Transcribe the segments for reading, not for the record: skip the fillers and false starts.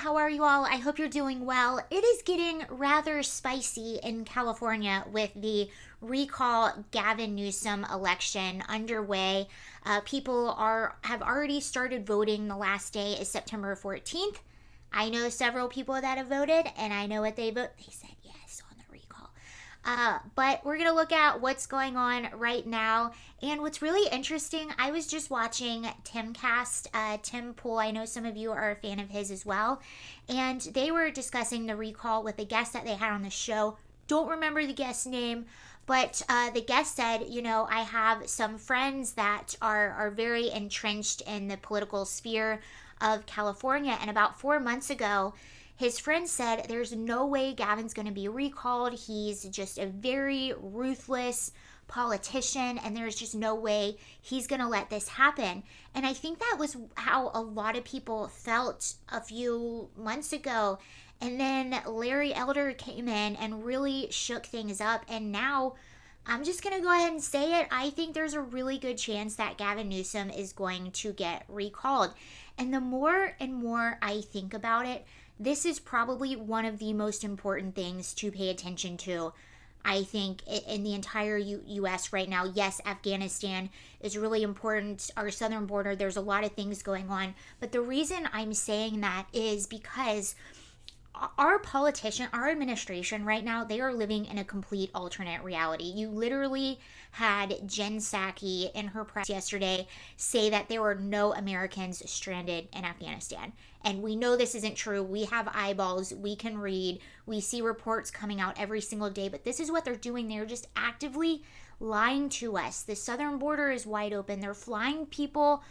How are you all? I hope you're doing well. It is getting rather spicy in California with the recall Gavin Newsom election underway. People have already started voting. The last day is September 14th. I know several people that have voted, and I know what they vote. They said yes on the recall. But we're going to look at what's going on right now. And what's really interesting, I was just watching Timcast, Tim Pool. I know some of you are a fan of his as well. And they were discussing the recall with the guest that they had on the show. Don't remember the guest's name, but the guest said, I have some friends that are very entrenched in the political sphere of California. And about 4 months ago, his friend said there's no way Gavin's going to be recalled. He's just a very ruthless politician, and there's just no way he's going to let this happen. And I think that was how a lot of people felt a few months ago. And then Larry Elder came in and really shook things up. And now I'm just going to go ahead and say it. I think there's a really good chance that Gavin Newsom is going to get recalled. And the more and more I think about it, this is probably one of the most important things to pay attention to, I think, in the entire U.S. right now. Yes, Afghanistan is really important. Our southern border, there's a lot of things going on. But the reason I'm saying that is because our administration right now, they are living in a complete alternate reality. You literally had Jen Psaki in her press yesterday say that there were no Americans stranded in Afghanistan. And we know this isn't true. We have eyeballs. We can read. We see reports coming out every single day. But this is what they're doing. They're just actively lying to us. The southern border is wide open. They're flying people,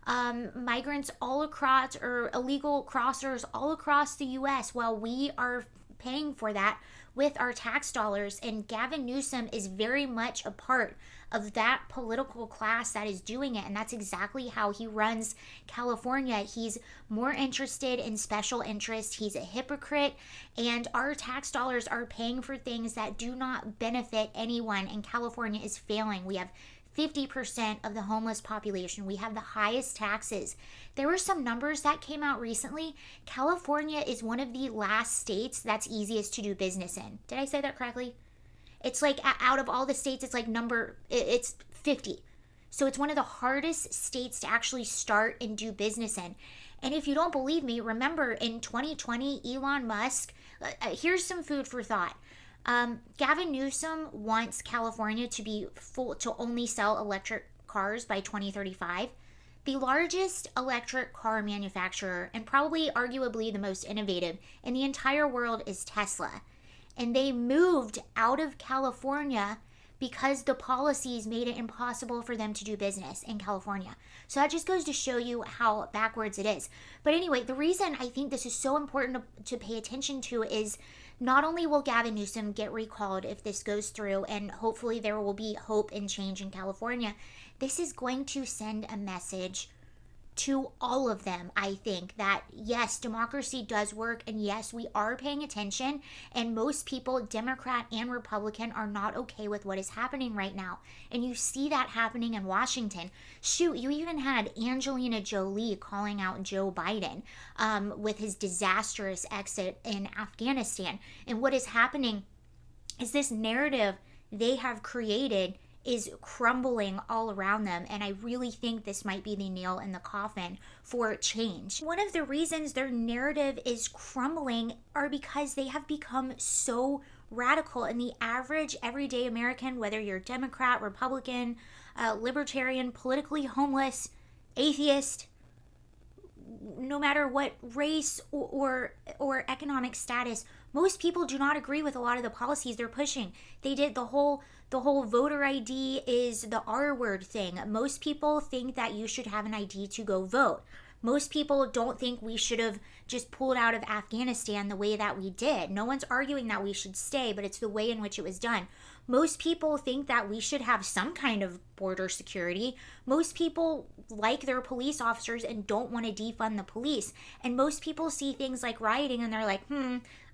migrants all across, or illegal crossers all across the U.S. while we are paying for that with our tax dollars. And Gavin Newsom is very much a part of that political class that is doing it. And that's exactly how he runs California. He's more interested in special interest. He's a hypocrite. And our tax dollars are paying for things that do not benefit anyone. And California is failing. We have 50% of the homeless population. We have the highest taxes. There were some numbers that came out recently. California is one of the last states that's easiest to do business in. Did I say that correctly? It's like out of all the states, it's like it's 50. So it's one of the hardest states to actually start and do business in. And if you don't believe me, remember in 2020, Elon Musk, here's some food for thought. Gavin Newsom wants California to be to only sell electric cars by 2035. The largest electric car manufacturer, and probably arguably the most innovative in the entire world, is Tesla. And they moved out of California because the policies made it impossible for them to do business in California. So that just goes to show you how backwards it is. But anyway, the reason I think this is so important to pay attention to is not only will Gavin Newsom get recalled if this goes through, and hopefully there will be hope and change in California, this is going to send a message to all of them, I think, that yes, democracy does work, and yes, we are paying attention, and most people, Democrat and Republican, are not okay with what is happening right now. And you see that happening in Washington. Shoot, you even had Angelina Jolie calling out Joe Biden with his disastrous exit in Afghanistan. And what is happening is this narrative they have created is crumbling all around them, and I really think this might be the nail in the coffin for change. One of the reasons their narrative is crumbling are because they have become so radical, and the average everyday American, whether you're Democrat, Republican, libertarian, politically homeless, atheist, no matter what race or economic status, most people do not agree with a lot of the policies they're pushing. They did the whole voter ID is the R word thing. Most people think that you should have an ID to go vote. Most people don't think we should have just pulled out of Afghanistan the way that we did. No one's arguing that we should stay, but it's the way in which it was done. Most people think that we should have some kind of border security. Most people like their police officers and don't want to defund the police. And most people see things like rioting and they're like,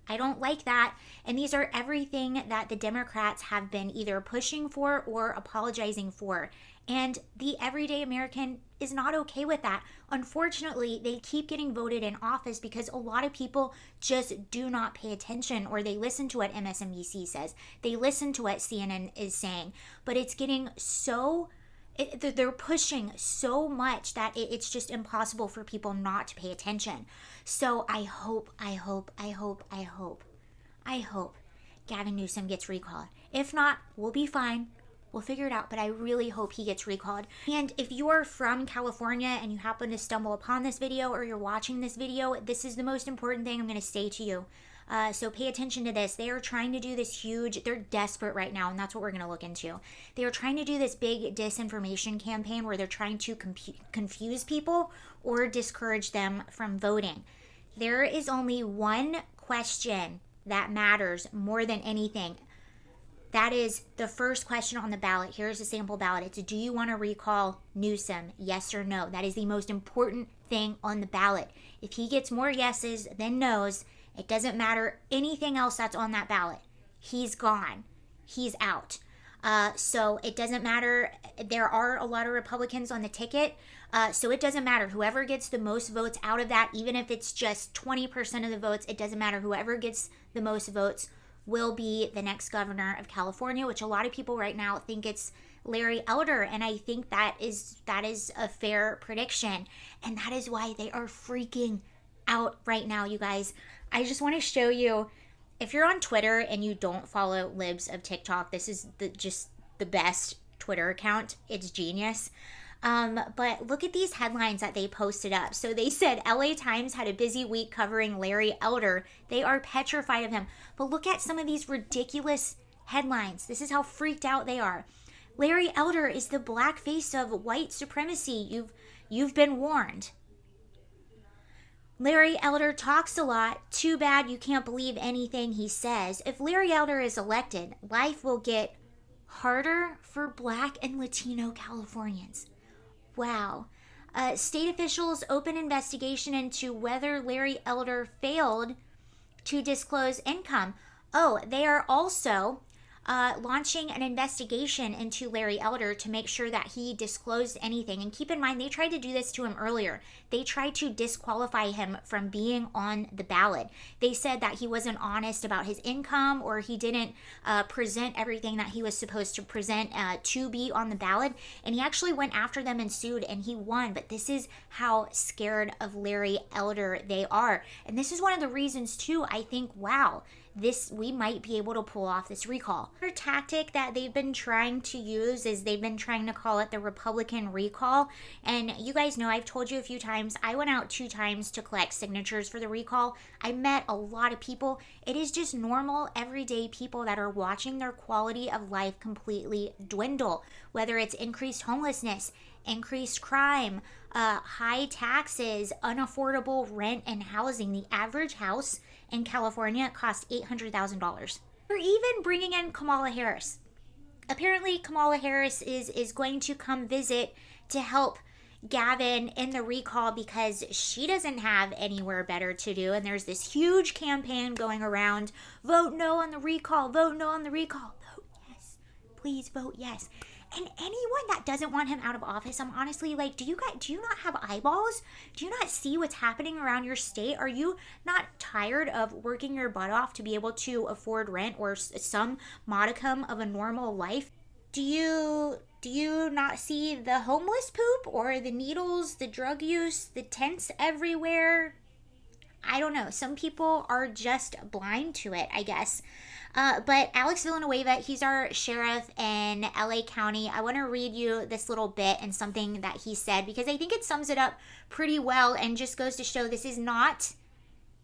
I don't like that. And these are everything that the Democrats have been either pushing for or apologizing for. And the everyday American is not okay with that. Unfortunately, they keep getting voted in office because a lot of people just do not pay attention, or they listen to what MSNBC says. They listen to what CNN is saying. But it's getting so they're pushing so much that it's just impossible for people not to pay attention. So I hope Gavin Newsom gets recalled. If not, we'll be fine. We'll figure it out, but I really hope he gets recalled. And if you are from California and you happen to stumble upon this video, or you're watching this video, this is the most important thing I'm going to say to you. So pay attention to this. They are trying to do this huge, they're desperate right now, and that's what we're going to look into. They are trying to do this big disinformation campaign where they're trying to confuse people or discourage them from voting. There is only one question that matters more than anything. That is the first question on the ballot. Here's a sample ballot. It's, do you want to recall Newsom? Yes or no? That is the most important thing on the ballot. If he gets more yeses than nos, it doesn't matter anything else that's on that ballot. He's gone. He's out. So it doesn't matter. There are a lot of Republicans on the ticket. So it doesn't matter. Whoever gets the most votes out of that, even if it's just 20% of the votes, it doesn't matter. Whoever gets the most votes will be the next governor of California, which a lot of people right now think it's Larry Elder. And I think that is a fair prediction. And that is why they are freaking out right now, you guys. I just want to show you, if you're on Twitter and you don't follow Libs of TikTok, this is just the best Twitter account. It's genius. But look at these headlines that they posted up. So they said LA Times had a busy week covering Larry Elder. They are petrified of him. But look at some of these ridiculous headlines. This is how freaked out they are. Larry Elder is the black face of white supremacy. You've been warned. Larry Elder talks a lot. Too bad you can't believe anything he says. If Larry Elder is elected, life will get harder for Black and Latino Californians. Wow. State officials open investigation into whether Larry Elder failed to disclose income. Oh, they are also launching an investigation into Larry Elder to make sure that he disclosed anything. And keep in mind, they tried to do this to him earlier. They tried to disqualify him from being on the ballot. They said that he wasn't honest about his income, or he didn't present everything that he was supposed to present to be on the ballot. And he actually went after them and sued, and he won. But this is how scared of Larry Elder they are. And this is one of the reasons, too, I think, wow, we might be able to pull off this recall. Another tactic that they've been trying to use is they've been trying to call it the Republican recall. And you guys know, I've told you a few times, I went out 2 times to collect signatures for the recall. I met a lot of people. It is just normal, everyday people that are watching their quality of life completely dwindle, whether it's increased homelessness, increased crime, high taxes, unaffordable rent and housing. The average house in California cost $800,000. They're even bringing in Kamala Harris. Apparently, Kamala Harris is going to come visit to help Gavin in the recall because she doesn't have anywhere better to do. And there's this huge campaign going around, vote no on the recall, vote no on the recall, vote yes, please vote yes. And anyone that doesn't want him out of office, I'm honestly like, do you not have eyeballs? Do you not see what's happening around your state? Are you not tired of working your butt off to be able to afford rent or some modicum of a normal life? Do you not see the homeless poop or the needles, the drug use, the tents everywhere? I don't know. Some people are just blind to it, I guess. But Alex Villanueva, he's our sheriff in LA County. I want to read you this little bit and something that he said because I think it sums it up pretty well and just goes to show this is not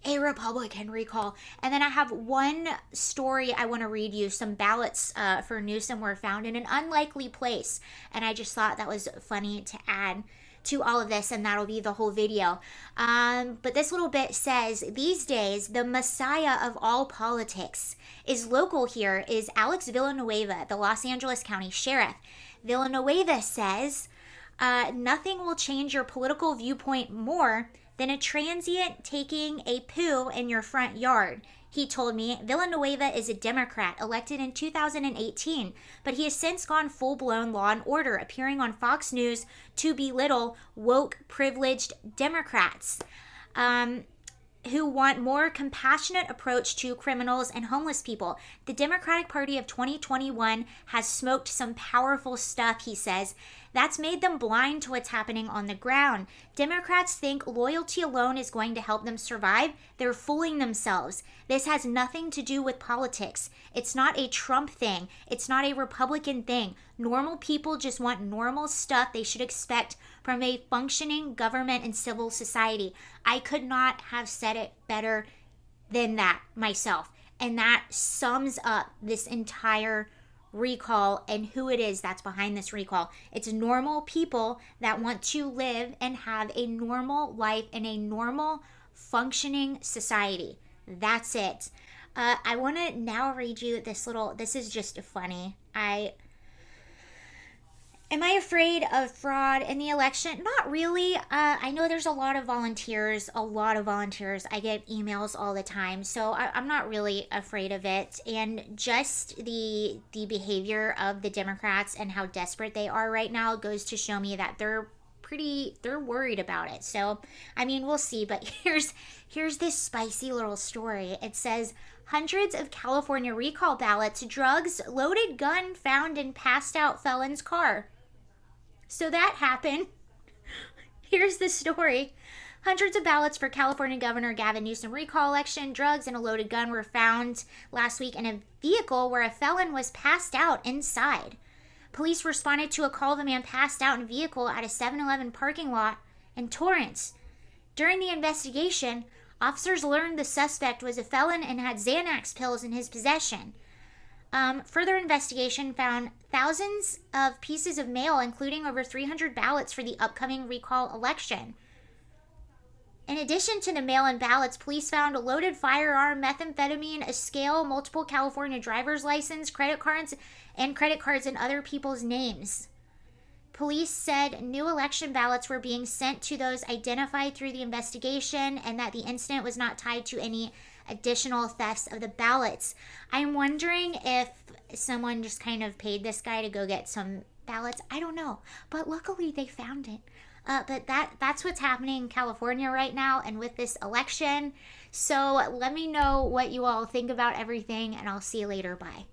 a Republican recall. And then I have one story I want to read you. Some ballots for Newsom were found in an unlikely place. And I just thought that was funny to add to all of this, and that'll be the whole video. But this little bit says, these days, the messiah of all politics is local here is Alex Villanueva, the Los Angeles County Sheriff. Villanueva says, nothing will change your political viewpoint more than a transient taking a poo in your front yard. He told me Villanueva is a Democrat elected in 2018, but he has since gone full-blown law and order, appearing on Fox News to belittle woke, privileged Democrats who want more compassionate approach to criminals and homeless people. The Democratic Party of 2021 has smoked some powerful stuff, he says. That's made them blind to what's happening on the ground. Democrats think loyalty alone is going to help them survive. They're fooling themselves. This has nothing to do with politics. It's not a Trump thing. It's not a Republican thing. Normal people just want normal stuff they should expect from a functioning government and civil society. I could not have said it better than that myself. And that sums up this entire recall and who it is that's behind this recall. It's normal people that want to live and have a normal life in a normal functioning society. That's it. I want to now read you this is just funny. Am I afraid of fraud in the election? Not really. I know there's a lot of volunteers. I get emails all the time, so I'm not really afraid of it. And just the behavior of the Democrats and how desperate they are right now goes to show me that they're worried about it. So, I mean, we'll see. But here's this spicy little story. It says, hundreds of California recall ballots, drugs, loaded gun found in passed out felon's car. So that happened. Here's the story. Hundreds of ballots for California Governor Gavin Newsom recall election, drugs, and a loaded gun were found last week in a vehicle where a felon was passed out inside. Police responded to a call of a man passed out in a vehicle at a 7-Eleven parking lot in Torrance. During the investigation, officers learned the suspect was a felon and had Xanax pills in his possession. Further investigation found thousands of pieces of mail, including over 300 ballots for the upcoming recall election. In addition to the mail-in ballots, police found a loaded firearm, methamphetamine, a scale, multiple California driver's license, credit cards in other people's names. Police said new election ballots were being sent to those identified through the investigation and that the incident was not tied to any additional thefts of the ballots. I'm wondering if someone just kind of paid this guy to go get some ballots. I don't know. But luckily they found it. But that's what's happening in California right now and with this election. So let me know what you all think about everything, and I'll see you later. Bye.